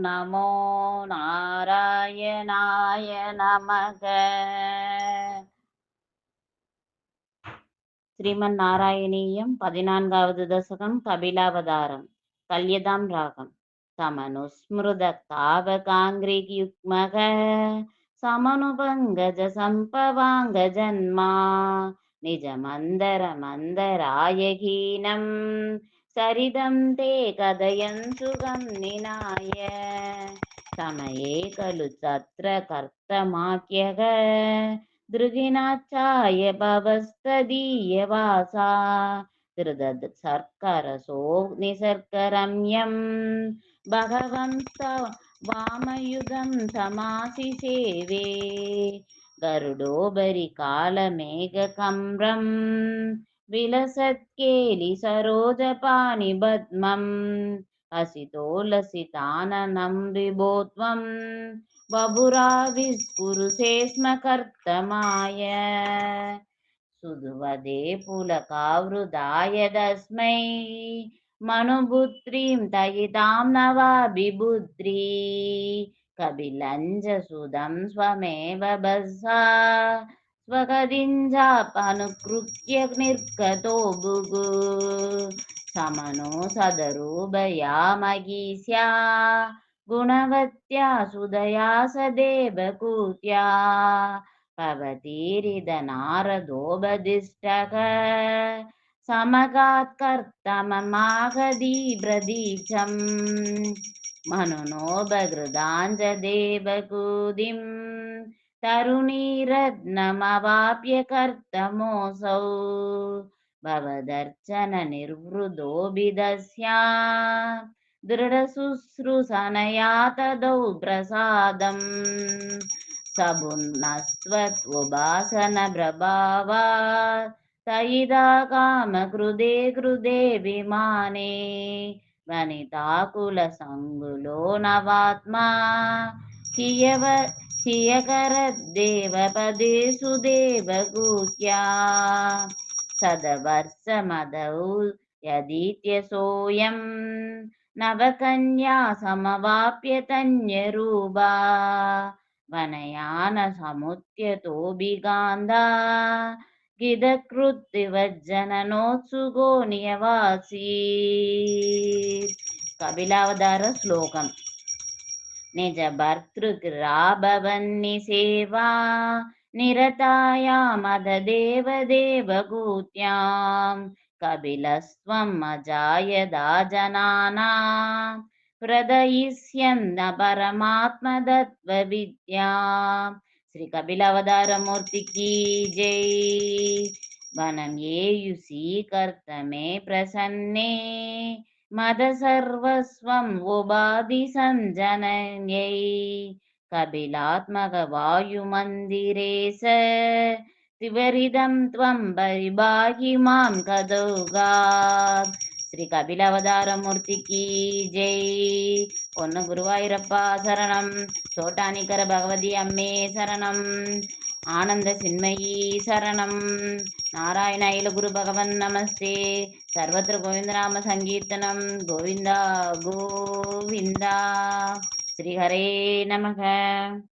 நமோ நாராயணாய நமக. ஸ்ரீமன் நாராயணீயம் 14வது தசகம் கபிலாவதாரம். கல்யதாம் ராகம். சமனுஸ்மிருத தாவகாங்கிரியுக்மக சமனுபங்கஜ சம்பவாங்க ஜன்மா நிஜமந்தர மந்தராயகீனம் சரிதம் தே கதயன் சுகம் நிநாய சமயே கலு தத்ர கர்த்தமாக்யக திருகினாச்சாய பவஸ்ததீயவாசா திருதத் சர்க்கரசோ நிசர்க்கரம்யம் பகவந்த வாமயுகம் சமாசி சேவே கருடோபரி காலமேககம்ரம் விலசத்கேலி சரோஜபாணி பத்மம் हसितोलसिताननं विभोत्वं बभुराविस्फुरुषे स्म कर्तमाय सुधुवदे पुलकावृदाय तस्मै मनुपुत्रीं तयितां नवाभिपुत्री कपिलञ्च सुदं स्वमेव बस्सा स्वगदिञ्जापनुकृत्य निर्गतो भुगु समनो सदरूपया महीस्या गुणवत्या सुदया सदेवकूत्या भवतीरिदनारदोपदिष्टः समगात्कर्तममागधी प्रदीक्षम् मनुनोपकृताञ्च देवकूतिं तरुणीरत्नमवाप्य कर्तमोऽसौ भवदर्चन निर्वृदोऽभिदस्या दृढशुश्रूषणया तदौ प्रसादम् सभुनस्त्वोपासन प्रभावा तयिदा कामकृदे कृदे विमाने वनिताकुलसङ्गुलो नवात्मा हियकरद्देवपदे सुदेवकूत्या सदवर्षमदौ यदीत्यसोऽयं नवकन्या समवाप्य तन्यरूपा वनयान समुद्यतोऽभिगान्धा गिदकृत्तिवज्जननोत्सुको न्यवासीत्. कपिलावतार श्लोकम्. निज भर्तृकृराभवन्नि सेवा निरतायामद देवदेवकूत्यां कपिलस्त्वम् अजायदा जनानां प्रदयिष्यन्न परमात्मतत्त्वविद्यां. श्री कपिलावतारमूर्ति की जय. वनं येयुषी कर्तमे प्रसन्ने मद सर्वस्वं उपाधि संजनन्यै कपिलात्मक वायुमन्दिरे स त्रिवरिदं त्वं परिभाहि मां कदौगात्. श्री कपिलावतारमूर्ति की जय. பொன்னு குருவாயூரப்பா சரணம். சோட்டானிக்கர பகவதி அம்மே சரணம். ஆனந்த சின்மயி சரணம். நாராயண அயில குரு பகவன் நமஸ்தே. सर्वत्र गोविंदनाम संकीर्तनम गोविंदा गोविंदा. श्री हरे नमः.